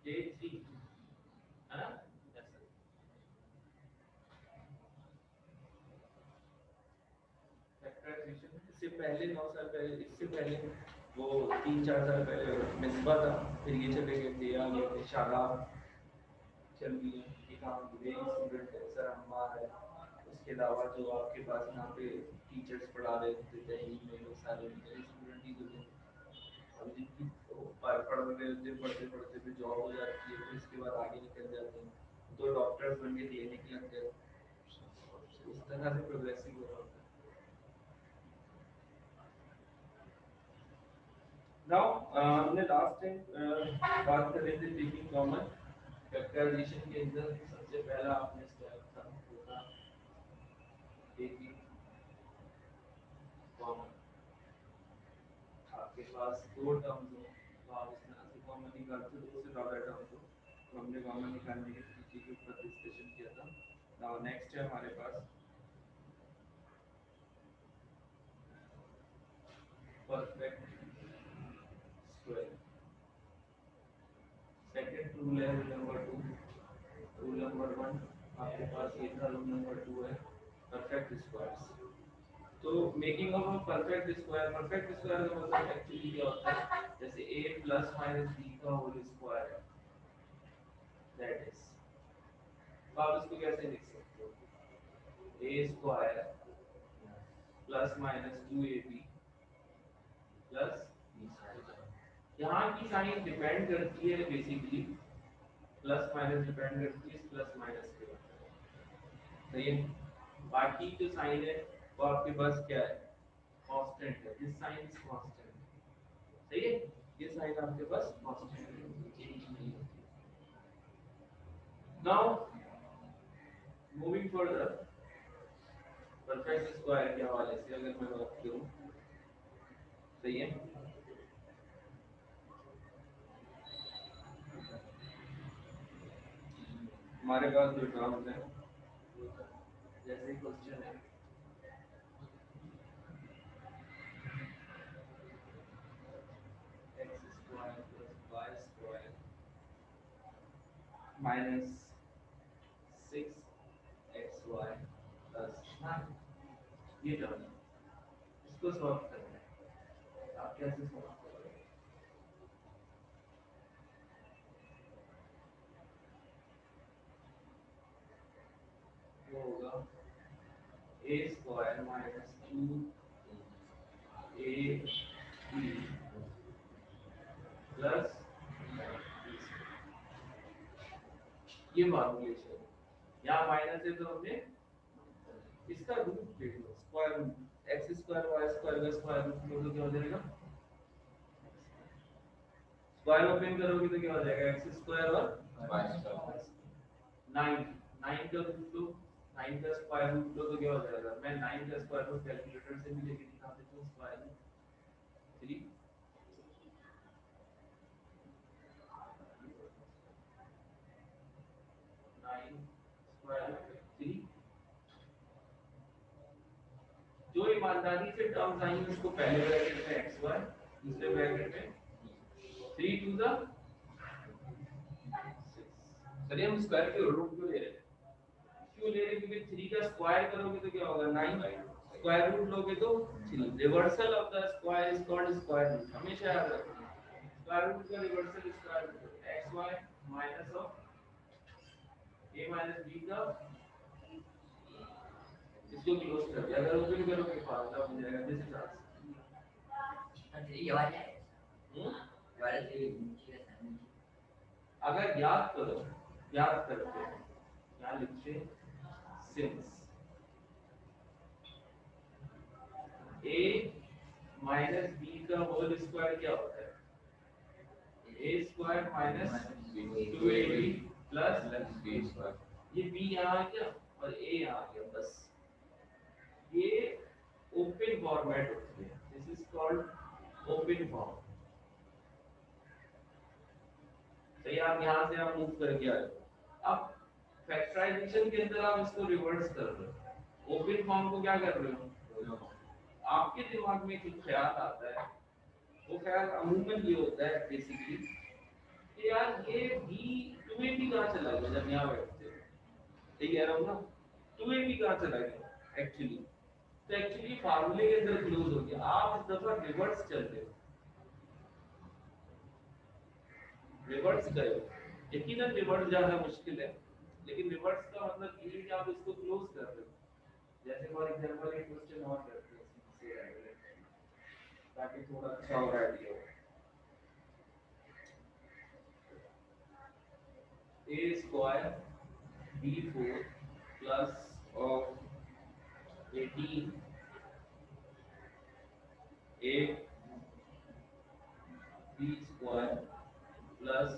Day 3 है ना। Factorisation इससे पहले 9 साल पहले, इससे पहले वो 3-4 साल पहले मिसबा था, फिर ये चले गए थे, आ गए थे शादाब, चल गई है ये काम बुरे स्टूडेंट है, सर अम्मार है। उसके अलावा जो आपके पास यहाँ पे टीचर्स पढ़ा रहे होते थे में, वो सारे मेरे स्टूडेंट ही तो थे। अब जिनकी पढ़ रहे होते, पढ़ते पढ़ते फिर जॉब हो जाती है, फिर इसके बाद आगे निकल जाते हैं, तो डॉक्टर्स बन के क्लिनिक लग गए, इस तरह से प्रोग्रेसिव हो रहा होता है। नाउ हमने लास्ट टाइम बात कर रहे थे टेकिंग कॉमन फैक्टराइजेशन के अंदर सबसे पहला आपने स्टेप था वो था टेकिंग कॉमन। आपके पास दो टर्म्स हो तो आप इस तरह से कॉमन निकालते हो, दो से ज़्यादा टर्म्स हो तो हमने कॉमन निकालने के तरीके के ऊपर डिस्कशन किया था। नाउ नेक्स्ट है हमारे पास परफेक्ट स्क्वायर। सेकंड रूल है रूल नंबर 2। रूल नंबर 1 आपके पास ये था, रूल नंबर 2 है परफेक्ट स्क्वायर्स। तो making of a perfect square का मतलब एक्चुअली क्या होता है, जैसे a प्लस माइनस b का होल स्क्वायर है, दैट इज, तो आप इसको कैसे लिख सकते हो, a square plus minus 2ab plus, यहाँ की साइन डिपेंड करती है बेसिकली, प्लस माइनस डिपेंड करती है प्लस माइनस के ऊपर, सही है। बाकी जो साइन है वो आपके पास क्या है, कांस्टेंट है, दिस साइन इज कांस्टेंट, सही है। ये साइन आपके पास कांस्टेंट है, चेंज नहीं होती। Now moving further, perfect square के हवाले से अगर मैं बात करूं, सही है। हमारे पास जो टर्म्स है, जैसे क्वेश्चन है X square plus Y square minus 6xy plus 9, ये टर्म है, इसको सॉल्व करना है। आप कैसे सॉल्व करोगे, वो होगा a square minus 2ab plus, ये फॉर्मूलेशन है, यहाँ माइनस है तो हमने इसका रूट ले लो, square root X square Y square का स्क्वायर रूट लो तो क्या हो जाएगा, स्क्वायर ओपन करोगे तो क्या हो जाएगा, एक्स स्क्वायर और वाई स्क्वायर। 9, 9 का रूट लो, 9 का स्क्वायर रूट लो तो क्या हो जाएगा, मैं 9 का स्क्वायर रूट कैलकुलेटर से भी लेके दिखा देता हूँ, स्क्वायर रूट 3, 9 स्क्वायर रूट 3। जो ईमानदारी से टर्म्स आई उसको पहले ब्रैकेट में एक्स वाई, दूसरे ब्रैकेट में 3 टू द 6। चलिए हम स्क्वायर के रूट क्यों ले रहे हैं, क्यों ले रहे हैं, क्योंकि 3 का स्क्वायर करोगे तो क्या होगा 9, स्क्वायर रूट लोगे तो 3। Reversal of the square is called square root, हमेशा याद रखना, स्क्वायर रूट का रिवर्सल स्क्वायर रूट है, X Y minus of a minus b का, इसको क्लोज कर दिया, अगर ओपन करोगे फार्मूला बन जाएगा दिस इज आंसर। ये वाला है, ये वाला से अगर याद करो, याद करते हैं, क्या लिखते हैं, सिंस a माइनस b का होल स्क्वायर क्या होता है, a square minus 2ab plus b square, ये b यहाँ आ गया और a यहाँ आ गया, बस ये ओपन फॉर्मेट होती है, this is called open form. तो ये आप यहाँ से आप मूव करके आ जाओ, अब फैक्टराइजेशन के अंदर आप इसको रिवर्स कर रहे हो, ओपन फॉर्म को क्या कर रहे हो, आपके दिमाग में जो ख्याल आता है वो ख्याल अमूमन ये होता है बेसिकली, कि यार ये भी 2a भी कहाँ चला गया जब यहाँ बैठते हो, ठीक कह रहा हूँ ना, 2a भी कहाँ चला गया एक्चुअली, तो एक्चुअली फार्मूले के अंदर क्लोज हो गया। आप इस दफा रिवर्स चलते हो, रिवर्स गए हो, यकीनन रिवर्स जाना मुश्किल है, लेकिन रिवर्स का मतलब ये है कि आप इसको क्लोज कर रहे हो। जैसे फॉर एग्जांपल एक क्वेश्चन और करते हैं इससे रिलेटेड, ताकि थोड़ा अच्छा और आइडिया हो। a square b4 plus of 18 a b square plus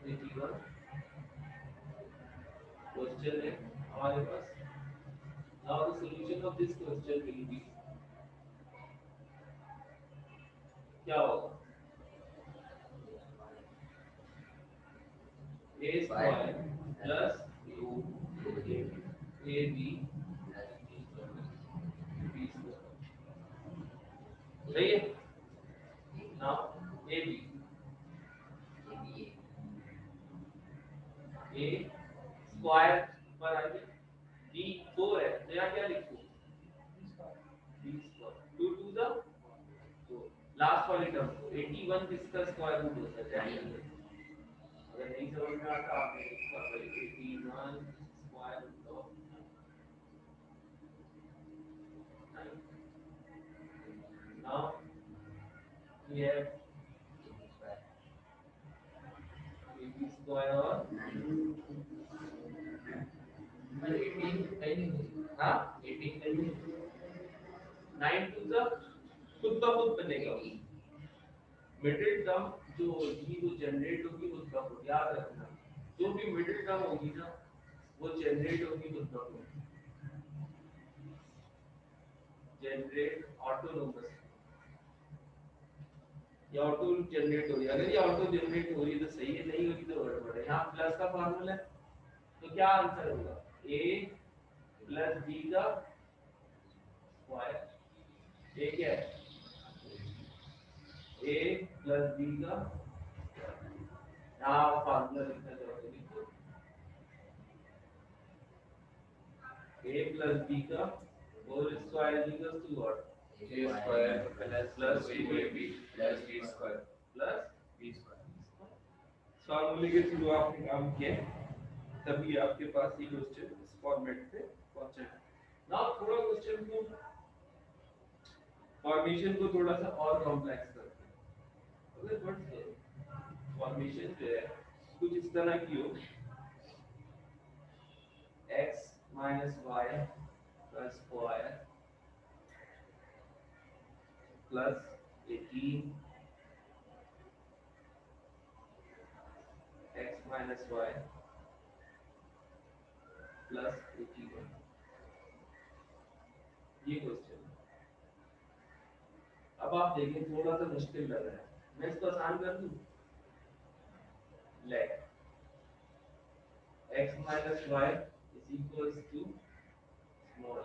81 question है हमारे पास। Now the solution of this question will be क्या होगा, a square plus 2ab b square, सही है। Now ab a स्क्वायर पर आइए, b 4 है तो यहाँ क्या लिखूं, b स्क्वायर 2 टू द, तो लास्ट वाली टर्म को 81 किसका स्क्वायर रूट होता है, अगर नहीं समझ में आता आपने इसका 81 square root of 9। Now we have ab square और 18 नहीं, हाँ 18 नहीं, 9 टू द खुद ब खुद बनेगा, मिडिल टर्म जो होगी वो जनरेट होगी खुद ब खुद, याद रखना जो भी मिडिल टर्म होगी ना वो जनरेट होगी खुद ब खुद, जनरेट ऑटोनोमस, या ऑटो जनरेट हो रही है, अगर ये ऑटो जनरेट हो रही है तो सही है, नहीं होगी तो गड़बड़ है। यहाँ प्लस का फार्मूला है तो क्या आंसर होगा, a प्लस b का स्क्वायर, a क्या है a प्लस b का, यहाँ फार्मूला लिखना चाहोगे लिखो, a प्लस b का whole square equals to what, a square plus 2ab plus b square plus b square. फार्मूले के थ्रू आपने काम किया तभी आपके पास ये क्वेश्चन इस फॉर्मेट पे पहुंचे। नाउ थोड़ा क्वेश्चन को फॉर्मेशन को थोड़ा सा और कॉम्प्लेक्स करते हैं। अगर व्हाट्स फॉर्मेशन जो है कुछ इस तरह की हो, x minus y का square plus 18 x minus y plus 81, ये क्वेश्चन। अब आप देखें थोड़ा सा मुश्किल लग रहा है, मैं इसको आसान कर दूं, late x minus y is equals to small a,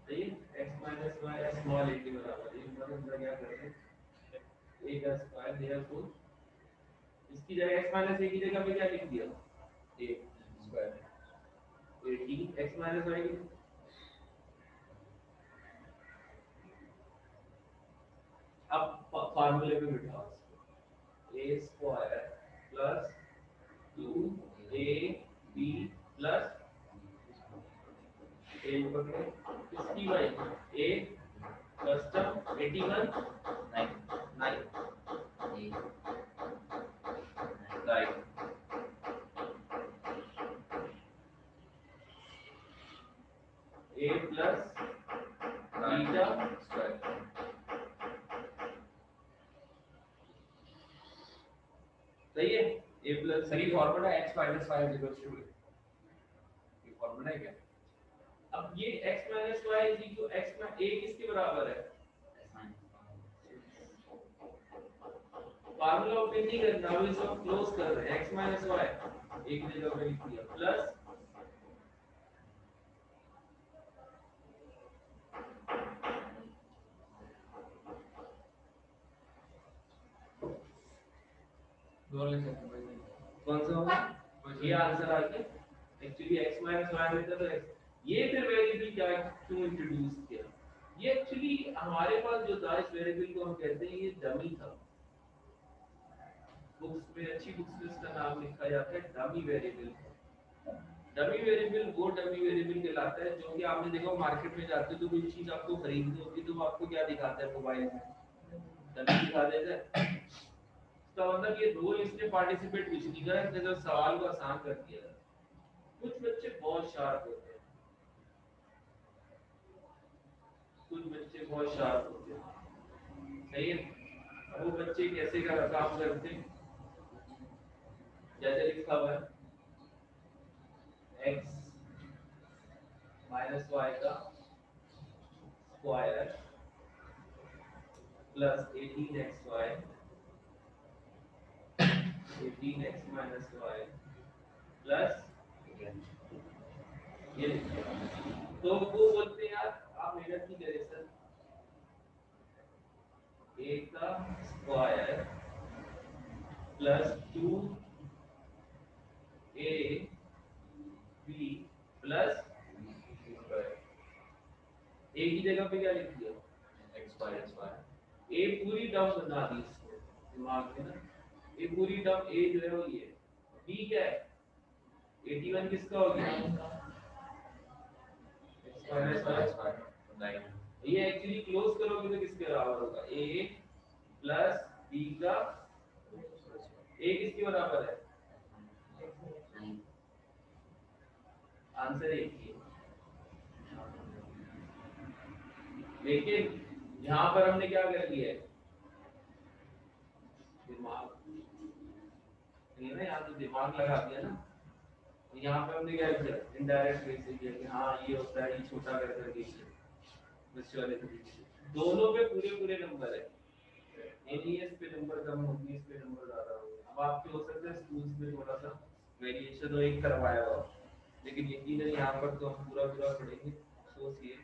सही है, x minus y small a के बराबर है, मतलब क्या करते हैं a का स्क्वायर देयरफॉर इसकी जगह x minus a की जगह पे क्या लिख दिया, a square 18 x minus y की, अब फार्मूले पे बिठाओ इसको, a square plus 2ab plus a पकड़ो इसकी Y a plus term 81 9 right, a plus beta square, सही है, a प्लस सही formula x minus y equals to, ये फॉर्मूला है क्या। अब ये x minus y is equal x में a किसके बराबर है, फार्मूला ओपन नहीं करना, अब इसको क्लोज कर रहे हैं, x माइनस y एक जगह पे लिख दिया प्लस दो लिख सकते हैं भाई। कौन सा होगा ये आंसर आ गया एक्चुअली x माइनस y में था तो x ये फिर वेरिएबल क्या क्यों इंट्रोड्यूस किया ये एक्चुअली हमारे पास जो था इस वेरिएबल को हम कहते हैं ये डमी था बुक्स में अच्छी बुक्स में इसका नाम लिखा जाता है डमी वेरिएबल डमी वेरिएबल वो डमी वेरिएबल कहलाता है जो कि आपने देखा मार्केट में जाते हो तो कोई चीज आपको खरीदनी होती है तो वो आपको क्या दिखाता है मोबाइल में डमी दिखा देता है इसका मतलब ये रोल इसने पार्टिसिपेट कुछ नहीं करा इसने जब सवाल को आसान कर दिया कुछ बच्चे बहुत शार्प होते हैं कुछ बच्चे बहुत शार्प होते हैं सही है वो बच्चे कैसे का काम करते हैं जैसे लिखा हुआ है x माइनस y का square plus 18xy 18x minus y plus ये लिखा तो वो बोलते हैं यार आप मेहनत नहीं करे सर a का square plus 2 a b plus a की जगह पे क्या लिख दिया a पूरी टर्म बना दी इसको दिमाग में ना a पूरी टर्म a जो है वो ये b क्या है 81 किसका हो गया ये एक्चुअली क्लोज करोगे तो किसके बराबर होगा a प्लस b का a किसके बराबर है आंसर एक ही है लेकिन यहाँ पर हमने क्या कर लिया है दिमाग नहीं ना यहाँ तो दिमाग लगा दिया ना यहाँ पे हमने क्या किया इनडायरेक्ट वे से किया कि हाँ ये होता है ये छोटा कर करके बच्चे वाले तरीके दोनों पे पूरे पूरे नंबर है इस पे नंबर कम होगी इस पे नंबर ज्यादा होगी अब आपके हो सकता है स्कूल्स में थोड़ा सा वेरिएशन तो एक करवाया हुआ लेकिन यकीन है यहाँ पर तो हम पूरा पूरा पढ़ेंगे सोचिए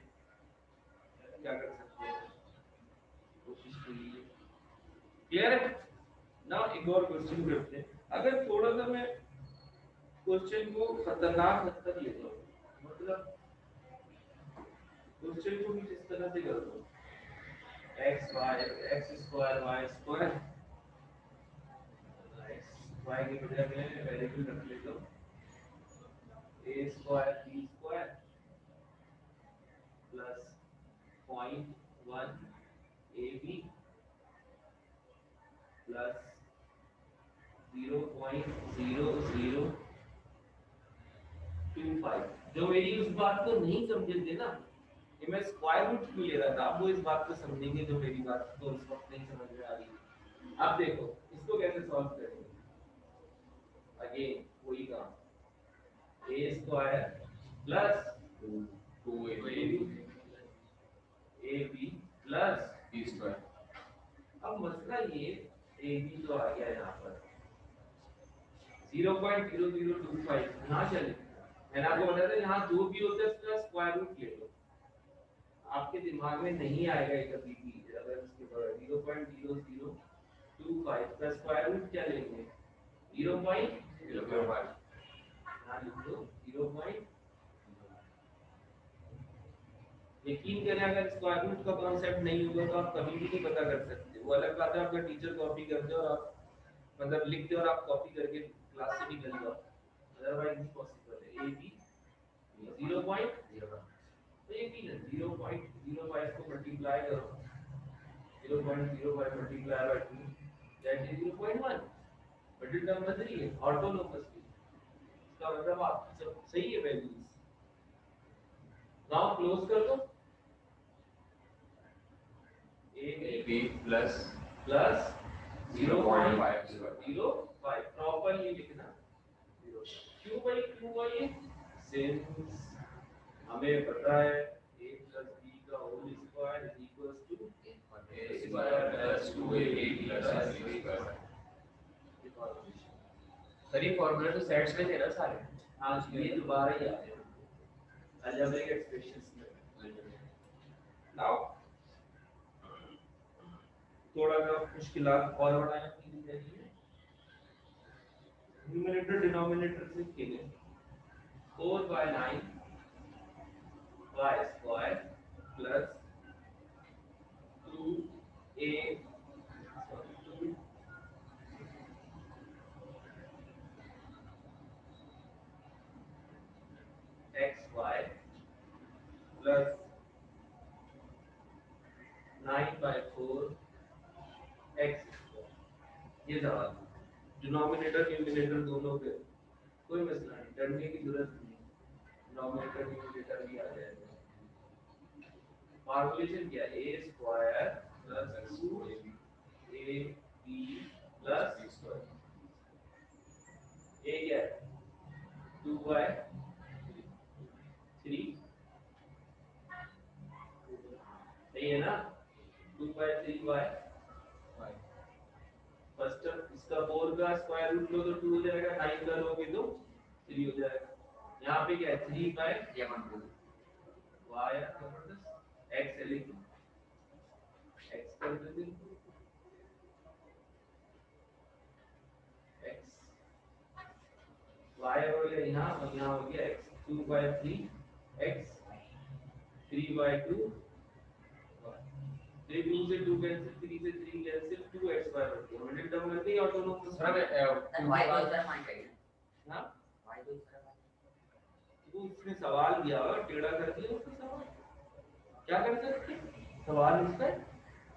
क्या कर सकते हैं कोशिश कीजिए क्लियर है ना एक और क्वेश्चन करते हैं अगर थोड़ा सा मैं क्वेश्चन को खतरनाक हद तक लेता हूँ मतलब क्वेश्चन को कुछ इस तरह से कर दो x y x square y square x y की बजाय मैं वेरिएबल रख लेता हूँ a square b square plus 0.1 ab plus 0.0025 जो मेरी उस बात को नहीं समझे थे ना कि मैं स्क्वायर रूट क्यों ले रहा था अब वो इस बात को समझेंगे जो मेरी बात को उस वक्त नहीं समझ में आ रही थी अब देखो इसको कैसे सॉल्व करेंगे अगेन वही काम a square plus 2ab plus b square अब मसला ये ab तो आ गया यहाँ पर 0.0025 यहाँ चले मैंने आपको बताया था यहाँ जो भी होता है उसका स्क्वायर रूट ले लो आपके दिमाग में नहीं आएगा ये कभी भी अगर उसके बाद 0.0025 का स्क्वायर रूट क्या लेंगे 0.05 यहाँ लिख दो 0. यकीन करें अगर स्क्वायर रूट का कॉन्सेप्ट नहीं होगा तो आप कभी भी नहीं पता कर सकते वो अलग बात है आपका टीचर कॉपी करते हो और आप मतलब लिखते हो और आप कॉपी करके क्लास से निकल जाओ अदरवाइज नहीं पॉसिबल है ए बी 0.05 तो यकीन है 0.05 को मल्टीप्लाई करो 0.05 multiply by 2 that is 0.1 but it number 3 है ऑटोनोमसली इसका मतलब आप सब सही है वैल्यूज नाउ क्लोज कर दो AB plus 0.505 प्रॉपर्ली लिखना क्यों भाई क्यों हुआ ये सिंस हमें पता है a plus b का whole square is equals to a square plus 2ab plus c square sir ये फॉर्मूला तो सेट्स में थे ना सारे हाँ ये दोबारा ही आते हैं अलजेब्रिक एक्सप्रेशंस में नाउ थोड़ा सा मुश्किलात और बढ़ाएं अपनी जिंदगी में न्यूमरेटर डिनोमिनेटर से खेले 4/9 y square plus 2a 2xy plus 9/4 x square. ये सवाल डिनोमिनेटर न्यूमरेटर दोनों पे कोई मसला नहीं, डरने की जरूरत नहीं, डिनोमिनेटर न्यूमरेटर भी आ जाएगा। फॉर्मूलेशन क्या है, a square plus 2ab plus b square. a क्या है 2/3 सही है ना, 2/3y फर्स्ट टर्म इसका 4 का स्क्वायर रूट लो तो 2 हो जाएगा, 9 का लोगे तो 3 हो जाएगा। यहाँ पे क्या है 3/y जबरदस्त x है लेकिन x कर देते x y हो गया यहाँ और यहाँ हो गया x 2/3 x 3/2 3 2 से 2 कैंसिल 3 से 3 कैंसिल 2xy बन गया, मिडिल टर्म बन गई ऑटोनोमस। सर मैं y को इधर फाइंड करिए हां y को इधर तो उसने सवाल दिया और टेढ़ा कर दिया उसने सवाल, क्या कर सकते सवाल इसका।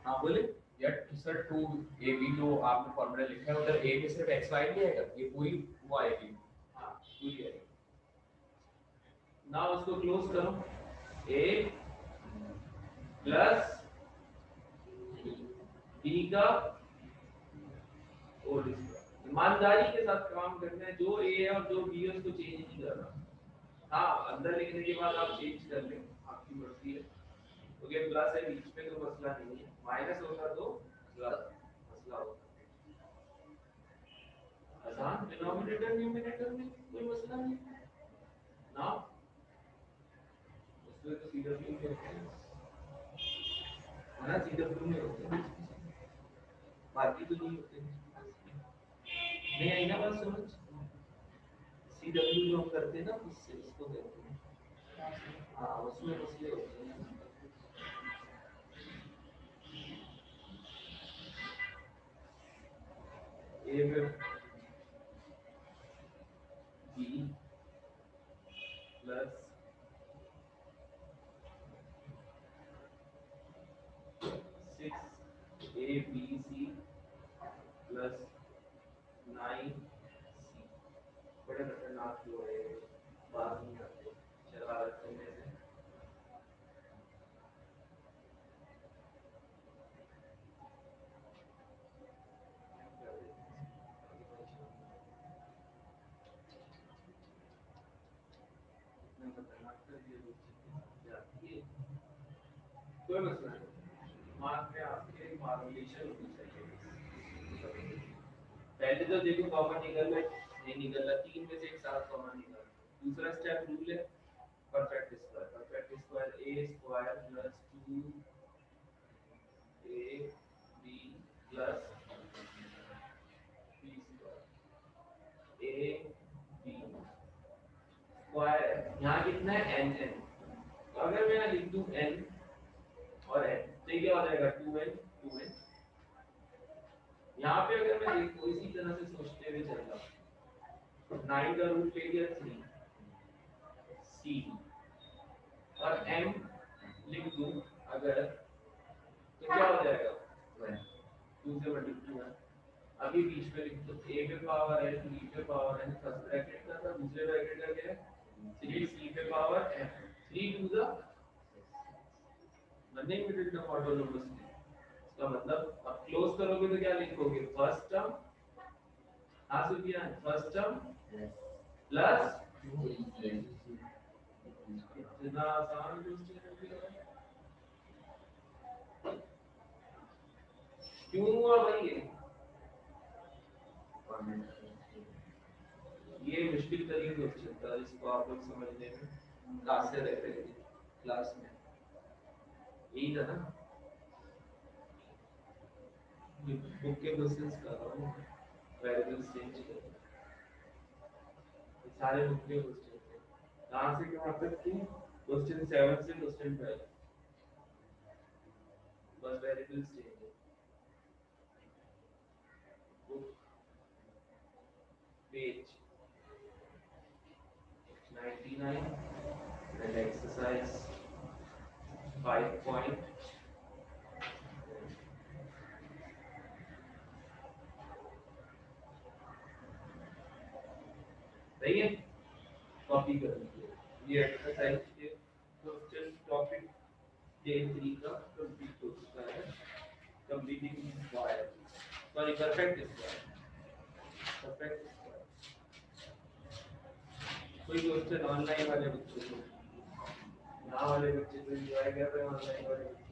हां बोले यार सर 2ab जो आपने फॉर्मूला लिखा है उधर a में सिर्फ xy नहीं आएगा, ये पूरी वो आएगी। हां पूरी है ना, उसको क्लोज करो a प्लस b का होल स्क्वायर। ईमानदारी के साथ काम करना है, जो a है और जो b है उसको चेंज नहीं करना। हाँ अंदर लिखने के बाद आप चेंज कर लें, आपकी मर्जी है, क्योंकि प्लस है बीच में तो मसला नहीं है, माइनस होगा तो मसला होगा। आसान डिनोमिनेटर न्यूमरेटर में कोई मसला नहीं ना, उसमें तो सीधा भी होते हैं ना, सीधा में होते हैं, बाकी तो नहीं होते। नहीं आई ना बात समझ, सीडब्ल्यू जो हम करते हैं ना उससे इसको कहते हैं, हाँ उसमें मसले होते हैं। ए में B plus 6abc plus 9c। बड़े खतरनाक जो है बात नहीं आते शरारत करने से। कोई मसला नहीं, मार्क में आपके फॉर्मुलेशन होनी चाहिए। पहले तो देखो कॉमन निकल रहा है, नहीं निकल रहा, 3 में से एक साथ कॉमन निकल। दूसरा स्टेप रूल है perfect square. Perfect square a square plus 2ab plus b square a b square. यहाँ कितना है n n, तो अगर मैं यहाँ लिख दूं n और n तो ये क्या हो जाएगा 2n 2n। यहाँ पे अगर मैं देखो इसी तरह से सोचते हुए चल रहा हूँ, 9 का रूट ले लिया 3 c और m लिख दूं अगर तो क्या हो जाएगा 2 से मल्टीप्लाई। अभी बीच में लिख दो a पे पावर n b पे पावर n, फर्स्ट ब्रैकेट का था, दूसरे ब्रैकेट का क्या है 3 c पे पावर n, 3 2 द बने मिडिल टर्म ऑटोनोमस। इसका मतलब अब क्लोज करोगे तो क्या लिखोगे फर्स्ट टर्म, हाँ सुनिए फर्स्ट टर्म प्लस इतना आसान क्यों हुआ भाई ये मुश्किल तरीके से चलता है, इसको आप लोग समझने में कासे रह रहे थे क्लास में, यही था ना बुक के क्वेश्चंस कर रहा हूँ, वेरिएबल्स चेंज कर सारे मुख्य क्वेश्चन थे कहाँ से कहाँ तक की क्वेश्चन 7 से क्वेश्चन 12 बस variables change book page 99 and exercise 5 point सही है कॉपी कर लीजिए ये एक्सरसाइज के क्वेश्चन टॉपिक डे 3 का कंप्लीट हो चुका है completing square sorry perfect square कोई क्वेश्चन ऑनलाइन वाले बच्चों को यहाँ वाले बच्चे तो एंजॉय कर रहे हैं ऑनलाइन वाले बच्चे